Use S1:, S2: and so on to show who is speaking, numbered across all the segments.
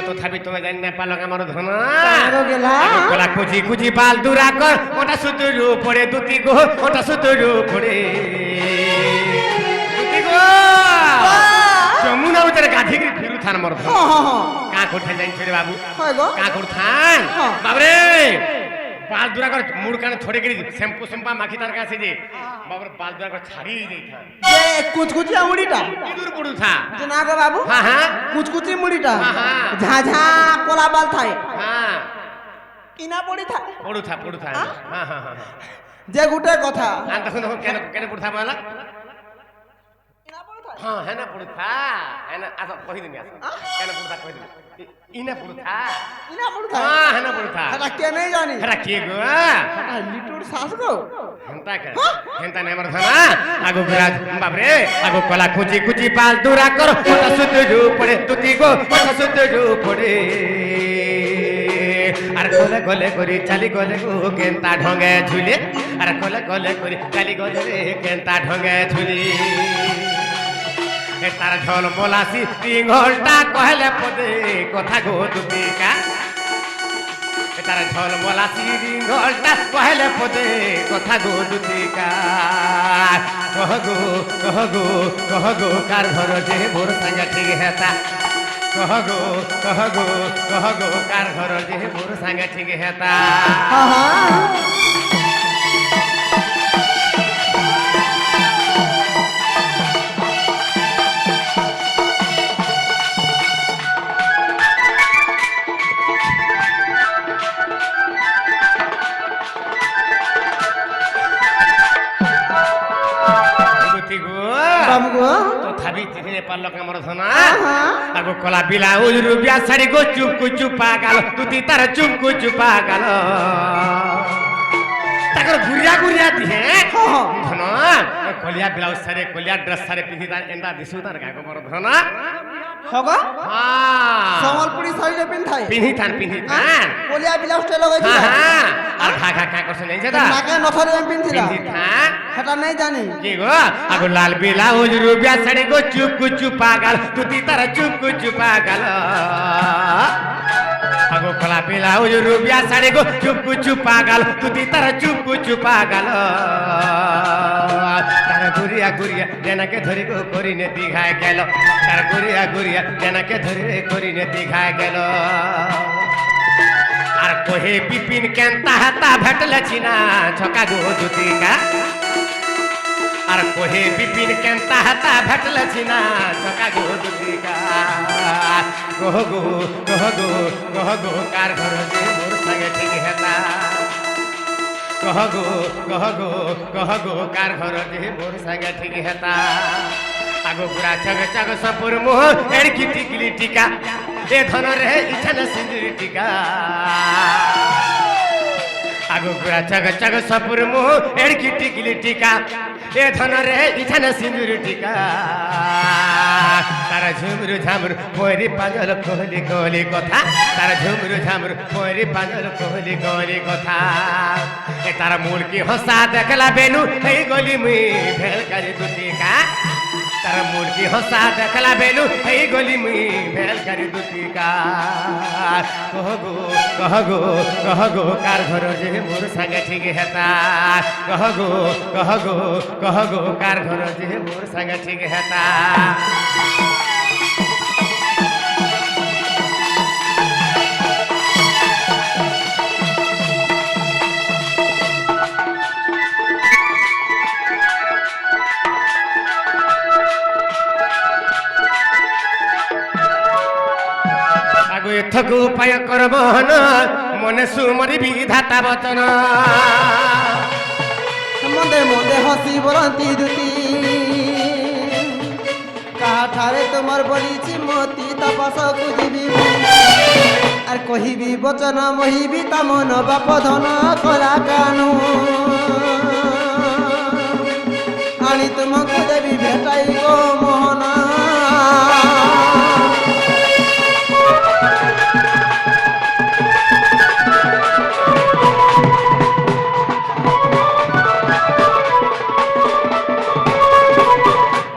S1: তথাপি তুমি জানি না পারল আমার ধন
S2: গেলা
S1: কলা কুচি কুচি পাল দূরা কর ওটা সুতুরু পড়ে দুটি গো ওটা সুতুরু পড়ে দুটি গো যমুনা উতরে গাধি করে ফিরু থান মর ধন কা করথান জানি রে বাবু কা করথান বাবরে बाल दूरा कर मुड़ काने थोड़े करी शैम्पू शैम्पा माखी तार का से जे बाबर बाल दूरा कर छाड़ी नहीं था
S2: ये कुछ मुड़ीटा
S1: इधर पड़ू था
S2: जना गो बाबू
S1: हां हां
S2: कुछ मुड़ीटा
S1: हां
S2: झाझा कोला बाल थाए
S1: हां
S2: किना पड़ी था
S1: पड़ू था हां हां हां
S2: जे गुटे कथा
S1: आ देखो केने केने पड़ू था बोला
S2: किना पड़ी था
S1: हां है ना पड़ू था है ना आसा कहि दिनी आसा केने पड़ू था कहि दिनी इना पड़ू था हां है ना पड़ू था
S2: हटा के नहीं जानी
S1: हरा के गो
S2: हटा लिटुर सास गो
S1: हेंता ने मर थाना आगो गराज बाप रे आगो कला कुची कुची पाल दूरा करो ओटा सुतु पड़े तुती गो ओटा सुतु पड़े আর কোলে কোলে করি চালি গলে গো কেনতা ঢঙ্গে ঝুলে আর কোলে কোলে করি চালি গলে রে কেনতা ঢঙ্গে ঝুলি এ তার ঝল বলাসি তিঙ্গলটা কহলে পদে কথা গো দুতিকা এ তার ঝল বলাসি তিঙ্গলটা কহলে পদে কথা গো দুতিকা কহ গো কার ঘর যে মোর সঙ্গে ঠিক হেতা कह गो कार घर जे मोर संगे ठीक हेता तथापि तिने पारल कामर धना आगो कला बिला उजरु बिया साड़ी गो चुप चुपा गाल तुती तार चुप चुपा गाल ताकर गुरिया दिहे धना कलिया ब्लाउज सारे कलिया ड्रेस सारे पिंधि तार एंदा दिसु तार गागो मर धना
S2: होगा
S1: हां
S2: संबलपुरी साड़ी
S1: पिंधि थान
S2: कलिया ब्लाउज टे लगाई
S1: हां আর খা করছ নাই যেটা
S2: নাকে নথরে পিন্ধিলা সেটা নাই জানি
S1: কি গো আগো লাল ব্লাউজ রুবিয়া শাড়ি গো চুপ পাগল তুতি তার চুপ পাগল আগো কলা ব্লাউজ রুবিয়া শাড়ি গো চুপ পাগল তুতি তার চুপ পাগল তার গুরিয়া জেনাকে ধরি গো করিনে দিঘায় গেল তার গুরিয়া জেনাকে ধরি রে করিনে দিঘায় গেল আর কোহে বিপিন কেনতা হাতা ভেটলে চিনা ছকা গো দুতিকা আর কোহে বিপিন কেনতা হাতা ভেটলে চিনা ছকা গো দুতিকা কহ গো কার ঘর যে মোর সঙ্গে ঠিক হেতা কহ গো কার ঘর যে মোর সঙ্গে ঠিক হেতা আগো পুরা চগ সপুর মোহ এড়কি টিকলি টিকা এ ধন রে ইছান সিঁদুর টিকা আগো পুরা চগ সপুর মোহ এড়কি টিকলি টিকা এ ধন রে ইছান সিঁদুর টিকা তার ঝুমরু ঝামরু পরি পাজল কোহলি কথা তার ঝুমরু ঝামরু পরি পাজল কোহলি কথা এ তার মুলকি হসা দেখলা বেলু এই গলি মুই ভেল করে দুটিকা তার মুরগি হসা দেখলা বেলু এই গলি মুই ভেল করি দুতিকা কহ গো কার ঘর যে মোর সঙ্গে ঠিক হেতা কহ গো কার ঘর যে মোর সঙ্গে ঠিক হেতা এথক উপায় করব মনে সুমরি বিধাতা বচন
S2: মন্দে হসি বলন্তি দুতি কাঠারে তোমার বলিছি মতি তপসকু দিবি আর কহিবি বচন মহিবি তা মন বাপ ধন কলা কানু আনি তোমাকে দেবি ভেটাই গো মোহনা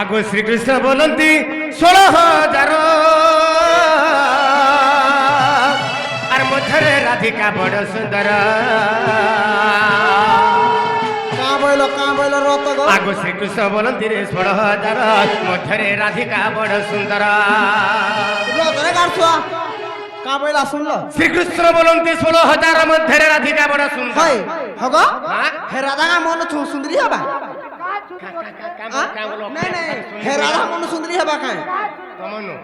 S1: আগো শ্রীকৃষ্ণ বলন্তি 16,000 রাধিকা বড় সুন্দর
S2: কাঁ বইল রত গো
S1: আগো শ্রীকৃষ্ণ বলନ୍ତି রে 16,000 মধ্যে রাধিকা বড় সুন্দর
S2: রতরে গাছুয়া কাঁ বইলা শুনলো
S1: শ্রীকৃষ্ণ বলନ୍ତି 16,000 মধ্যে রাধিকা বড় সুন্দর
S2: হয় হগ
S1: হ্যাঁ
S2: হে রাধা মন সুন্দরী হবা নাই নাই হে রাধা মন সুন্দরী হবা কাঁ
S1: তমনু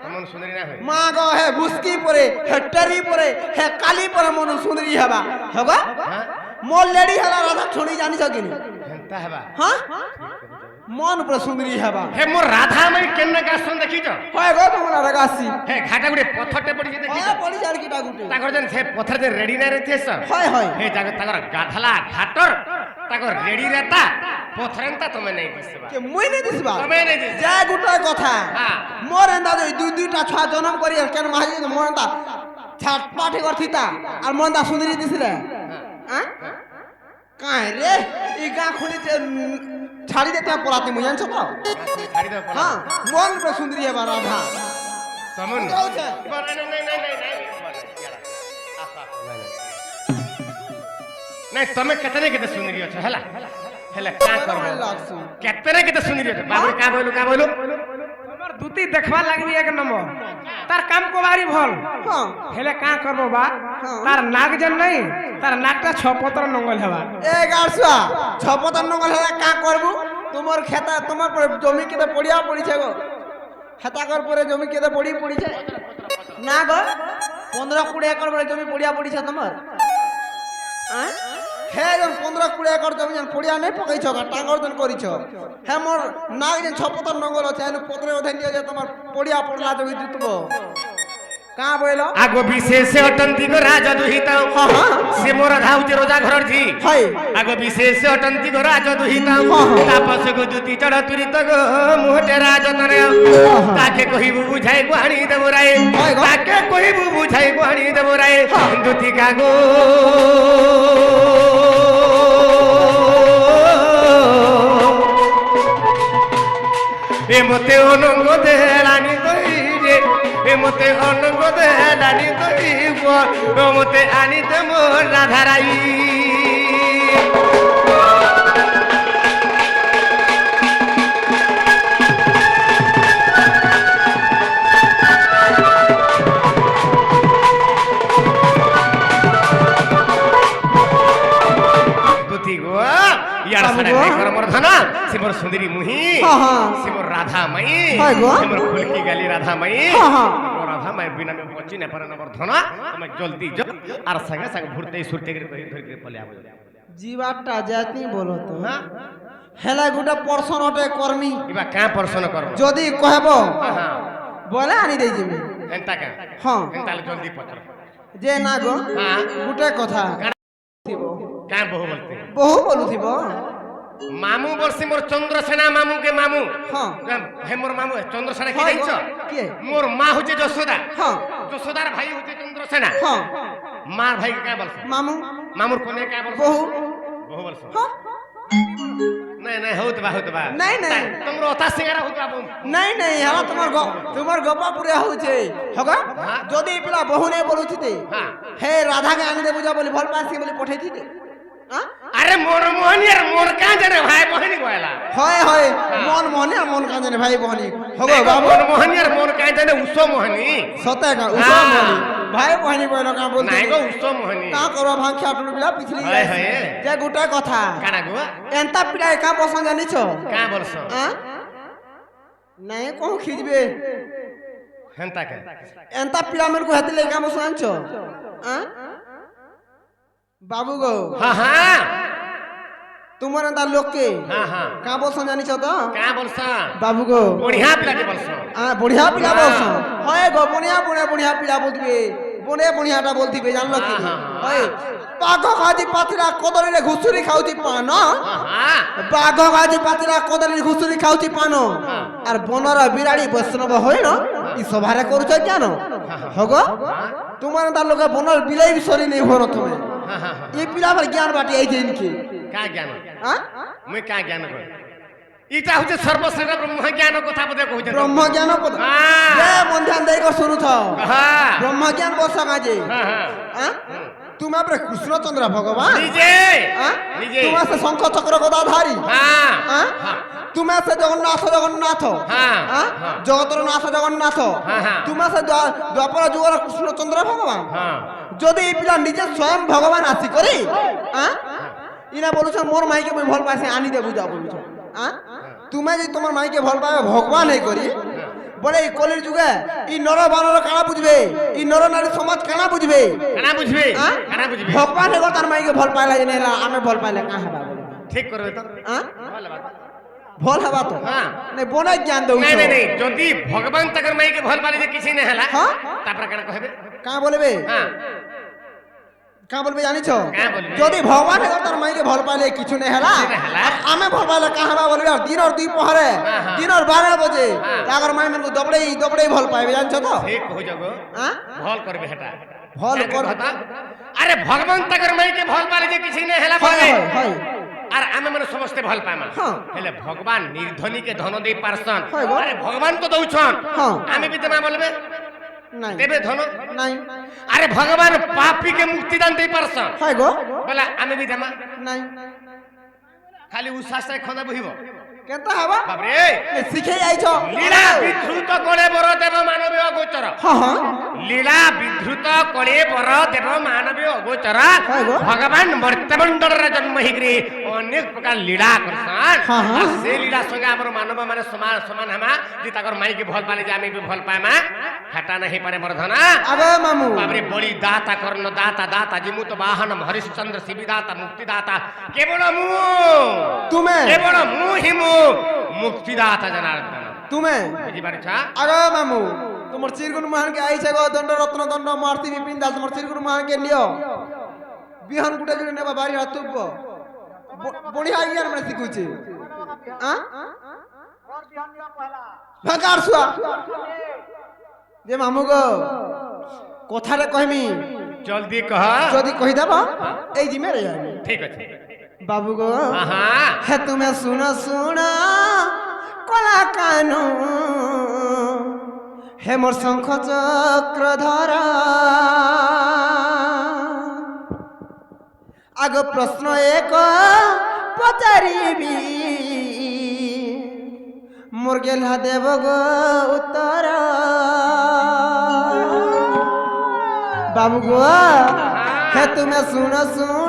S1: তমন সুন্দরী না হয়
S2: মা গো হে বুসকি পরে হে টারি পরে হে কালি পরে মন সুন্দরী হবা হগ মোর লেডি হেলা রাধা ছড়ি জানিছ কিনি
S1: হেন্তা হেবা
S2: হ্যাঁ মন পুরা সুন্দরী হবা
S1: হে মোর রাধা মাই কেন্না গাছন দেখিছ
S2: হয় গো তোমার রাধা আসি
S1: হে ঘাটা গুড়ে পথরটে পড়িছে দেখিছ
S2: হ্যাঁ পড়ি যার কিটা গুটে
S1: তাকর যেন সে পথর যে রেডি না রেতেছ
S2: হয় হয়
S1: হে জাগ তাকর গাধলা ঘাটর তাকর রেডি রেতা পথরেনতা তুমি নাই দিছবা
S2: কে মুই নে দিছবা
S1: তুমি নাই দিছ
S2: যা গুটা কথা
S1: হ্যাঁ
S2: মোর এন্দা দুই দুইটা ছয়া জন্ম করি আর কেন মাহি মোর এন্দা ছাট পাঠে করথিতা আর মন্দা সুন্দরী দিছিলে হ্যাঁ কাই রে এই গা খুলিতে ছাড়ি দে তা পলাতে মুই জানছ তো
S1: ছাড়ি দাও পলা
S2: হ্যাঁ মন পুরা সুন্দরী হবা রাধা
S1: তমন
S2: চলছে
S1: নাই তুমি কেতনে কেতে সুন্দরী অছ হেলা হেলা কা করব কেতনে কেতে সুন্দরী অছ বাবু কা বইলু
S3: তোমার দুটি দেখবা লাগবি এক নম্বর তার কাম কোবারি ভল
S2: হ্যাঁ
S3: হেলে কা করব বা
S2: হ্যাঁ।
S3: তার নাক যেন নাই তার নাকটা 6 পত্র নঙ্গল হেবা
S2: এ গাছুয়া ছপতন নঙ্গল হেলা কা করবু তোমার খেতা তোমার পরে জমি কেতে পড়িয়া পড়িছে গো খেতা কর পরে জমি কেতে পড়িছে না গো 15-20 একর পরে জমি পড়িয়া পড়িছে তোমার হ্যাঁ হে যখন 15-20 একর জমি যখন পড়িয়া নাই পকাইছ গা টাঙ্গর জন করিছ হে মোর নাক যে ছপতন নঙ্গল আছে এনে পত্রে ওঠাই নিয়ে যে তোমার পড়িয়া পড়লা জমি জিতব কা বইল
S1: আগো বিশেষ অটন্তি গো রাজ দুহিতা
S2: হ্যাঁ হ্যাঁ
S1: সে মোর ধাউছে রোজা ঘরর ঝি
S2: হয়
S1: আগো বিশেষ অটন্তি গো রাজ দুহিতা
S2: হ্যাঁ।
S1: তাপস গো দুতি চড় তুরিত গো মুহটে রাজ তরে তাকে কহিবু বুঝাই গুহানি দেব রায়
S2: হয় গো।
S1: তাকে কহিবু বুঝাই গুহানি দেব রায়
S2: হ্যাঁ।
S1: দুতি কাগো এ মতে অনঙ্গ দেলানি কইরে এ মতে অনঙ্গ দেলানি কইব ও মতে আনিতে মোর রাধারাই দুতি গো ইয়ার সাড়ে
S2: বাবু গো।
S1: কর মোর ধনা সে মোর সুন্দরী মুহি
S2: হ্যাঁ, হ্যাঁ।
S1: সে মোর রাধা মাই
S2: হয় গো।
S1: সে মোর ফুলকি গালি রাধা মাই
S2: হ্যাঁ, হ্যাঁ।
S1: ও রাধা মাই বিনা মে পচি না পারে না মোর ধনা তুমি জলদি যা আর সঙ্গে সঙ্গে ভুরতে সুরতে করে ধরে করে পলে আবো
S2: জীবাটা জাতি বলো তো
S1: হ্যাঁ
S2: হেলা গোটা পর্সন অটে কর্মী
S1: ইবা কা পরশন করব
S2: যদি কহব
S1: হ্যাঁ হ্যাঁ
S2: বলে আনি দেই যাবে
S1: এন্তা কা
S2: হ্যাঁ
S1: এন্তালে জলদি পত্র
S2: যে না গো
S1: হ্যাঁ
S2: গোটে কথা থিব
S1: কা বহু বলতে
S2: বহু বলুথিব
S1: মামু বলছি মোর চন্দ্রসেনা মামু কে মামু
S2: হ্যাঁ
S1: হে মোর মামু চন্দ্রসেনা কি
S2: হয়
S1: জানিছ
S2: গো। কে?
S1: মোর মা হচ্ছে যশোদা
S2: হ্যাঁ
S1: যশোদার ভাই হচ্ছে চন্দ্রসেনা
S2: হ্যাঁ
S1: মার ভাই কে বলছ
S2: মামু
S1: মামুর কোনে কে বলছ
S2: বহু
S1: বহু বলছ
S2: হ্যাঁ
S1: নাই নাই হউত বা
S2: নাই, নাই।
S1: তোমর অতা সিঙ্গারা হউত বাবু
S2: নাই নাই হেলা তোমার গপা পুরে হচ্ছে হগ
S1: হ্যাঁ।
S2: যদি পিলা বহু নাই বলুছিতে
S1: হ্যাঁ
S2: হে রাধাকে আনি দে বুঝা বলি ভাল পাসি বলি পঠাই দিতে হ্যাঁ
S1: আরে মোর মোহনি আর মোর কা জানে ভাই বহনি কয়লা
S2: হয় হয় মন মনে আর মন কাজে ভাই বহনি হগ বাবু
S1: মোর মোহনি আর মোর কা জানে উস মোহনি
S2: সতে কা উসা
S1: হ্যাঁ।
S2: মনি ভাই বহনি বইল কা বলতে
S1: নাই গো উস মোহনি
S2: কা করবা ভাঙা টুলু বিলা পিছলি
S1: হয়, হয়।
S2: যে গোটা কথা
S1: কানা গো
S2: এন্তা পিড়াই কা পছন্দ জানিছ
S1: কা বলছ
S2: হ্যাঁ নাই কোন খিজবে
S1: হেনতা কে
S2: এন্তা পিড়া মের কো হাতিলে কা পছন্দ জানিছ হ্যাঁ বাবু গো
S1: হ্যাঁ হ্যাঁ
S2: তোমার এন্তা লোককে
S1: হ্যাঁ হ্যাঁ
S2: কা পছন্দ জানিছ তো
S1: কা বলছ
S2: বাবু গো
S1: বঢ়িয়া পিলাকে বলছ
S2: বঢ়িয়া পিলা
S1: হ্যাঁ।
S2: বলছ হয় গো বঢ়িয়া পিলা বলতিবে বঢ়িয়াটা বলতিবে জানলো কি
S1: হ্যাঁ, হ্যাঁ,
S2: হয় বাঘ খাজি পাতিরা কদলিরে ঘুষুরি খাউছি পান
S1: হ্যাঁ
S2: বাঘ খাজি পাতিরা কদলিরে ঘুষুরি খাউছি পান
S1: হ্যাঁ।
S2: আর বনর বিরাড়ি বৈষ্ণব হই না ই সভারে করুছ কেন হগ তোমার তার লোকে বনর বিলাই বিসরি নেই হর তুমি
S1: হ্যাঁ হ্যাঁ
S2: এই পিলা আবার জ্ঞান বাটি এই দিন কি
S1: কা জ্ঞান
S2: হ্যাঁ
S1: মুই কা জ্ঞান কর ইটা হচ্ছে সর্বশ্রেষ্ঠ ব্রহ্মজ্ঞান কথা বোধে কইছে
S2: ব্রহ্মজ্ঞান কথা
S1: হ্যাঁ।
S2: যে মন্ধ্যান দেই কো শুনুছ
S1: হ্যাঁ
S2: ব্রহ্মজ্ঞান বসা কাজে
S1: হ্যাঁ হ্যাঁ
S2: হ্যাঁ তুমি আপরে কৃষ্ণচন্দ্র ভগবান
S1: নিজে
S2: হ্যাঁ
S1: নিজে
S2: তুমি সে শঙ্খ চক্র গদাধারী
S1: হ্যাঁ
S2: হ্যাঁ
S1: হ্যাঁ
S2: তুমি সে জগন্নাথ জগন্নাথ
S1: হ্যাঁ
S2: হ্যাঁ জগতর নাথ জগন্নাথ
S1: হ্যাঁ, হ্যাঁ।
S2: তুমি সে দ্বাপর যুগর কৃষ্ণচন্দ্র ভগবান
S1: হ্যাঁ
S2: যদি এই পিলা নিজে স্বয়ং ভগবান আসি করি হ্যাঁ ইনা বলুছ মোর মাইকে মুই ভাল পাইছে আনি দে বুঝা বলুছ হ্যাঁ তুমি যদি তোমার মাইকে ভাল পাবে ভগবান এই করি বলে এই কলির যুগে ই নর বানর কানা বুঝবে ই নর নারী সমাজ কানা বুঝবে
S1: কানা বুঝবে
S2: হ্যাঁ?
S1: কানা বুঝবে
S2: ভগবান এগো তার মাইকে ভাল পাইলা যে নেলা আমি ভাল পাইলে কা হবা বলে
S1: ঠিক করবে তো
S2: হ্যাঁ
S1: ভালো বাত।
S2: ভাল হবা তো
S1: হ্যাঁ
S2: নাই বনাই জ্ঞান দউছ
S1: নাই নাই নাই যদি ভগবান তাকর মাইকে ভাল পালি যে কিছু না হেলা
S2: হ্যাঁ?
S1: তারপরে কেন কহবে
S2: কা বলবে
S1: হ্যাঁ
S2: কা বলবে জানিছ
S1: কা বলবে?
S2: যদি ভগবান এগো তার মাইকে ভাল পাইলে কিছু নাই হেলা
S1: কিছু নাই হেলা।
S2: আমি ভাল পাইলে কা হবা বলবে আর দিনর দুই পহরে
S1: হ্যাঁ, হ্যাঁ।
S2: দিনর 12 বাজে
S1: হ্যাঁ।
S2: তাগর মাই মেনকু দবড়েই ভাল পাইবে জানছ তো
S1: ঠিক হই যাব
S2: হ্যাঁ
S1: ভাল করবে হেটা
S2: ভাল
S1: কেন
S2: করবে।
S1: কথা? আরে ভগবান তাকর মাইকে ভাল পালি যে কিছু না হেলা
S2: হয়
S1: বলবে
S2: হয় হয়
S1: আর আমি মানে সমস্ত ভাল পাইমা
S2: হ্যাঁ।
S1: হেলে ভগবান নির্ধনীকে ধন দেই পারছন
S2: হয় গো।
S1: আরে ভগবান তো দউছন
S2: হ্যাঁ।
S1: আমি বি তোমা বলবে
S2: নাই
S1: দেবে ধন
S2: নাই
S1: আরে ভগবান পাপীকে মুক্তি দান দেই পারছন
S2: হয় গো
S1: বলে আমি বি দেমা
S2: নাই
S1: খালি উচ্ছ্বাসে খন্দা বহিব
S2: কেনতা হবা
S1: বাপরে
S2: এ শিখে আইছ
S1: লীলা বিধৃত করে বড় দেব মানবীয় গোচর
S2: হ্যাঁ হ্যাঁ
S1: লীলা বিধৃত করে বড় দেব মানবীয় গোচর
S2: হয় গো।
S1: ভগবান মর্ত্যমণ্ডଳରେ জন্ম ହେଇକରି অনেক প্রকার লীলা করছন
S2: হ্যাঁ, হ্যাঁ।
S1: আর সে লীলা সঙ্গে আমার মানব মানে সমান সমান হেমা যে তাকর মাইকে ভাল পালে যে আমি বি ভাল পাইমা হেটা নাহি পারে মর্ধনা
S2: আগে মামু
S1: বাবরে বলি দাতা কর্ণ দাতা দাতা জিমুত বাহন হরিশ্চন্দ্র শিবিদাতা মুক্তিদাতা কেবল মু
S2: তুমি
S1: কেবল মু হিমু মুক্তিদাতা জনার্দন
S2: তুমি
S1: বুঝিপারিছ
S2: আগে মামু তোমার চিরগুন মহান কে আইছে গো দণ্ড রত্ন দণ্ড মারতি বিপিন দাস তোমার চিরগুন মহান কে লিও বিহান গুটা জুড়ে নেবা বাড়ি হাতুব বড়িয়া ইয়ার মানে শিখুছি হ্যাঁ ভাগার সুয়া যে মামু গো কথারে কইমি
S1: জলদি কহ
S2: যদি কই দেব এই জিমে রে আমি
S1: ঠিক আছে
S2: বাবু গো
S1: আহা
S2: হে তুমি শুনো শুনো কলা কানু হে মোর শঙ্খ চক্র ধর আগ প্রশ্ন এক পচারিবি মোর গেলা দেব গো উত্তর বাবু গো হে তুমি শুনো শুনো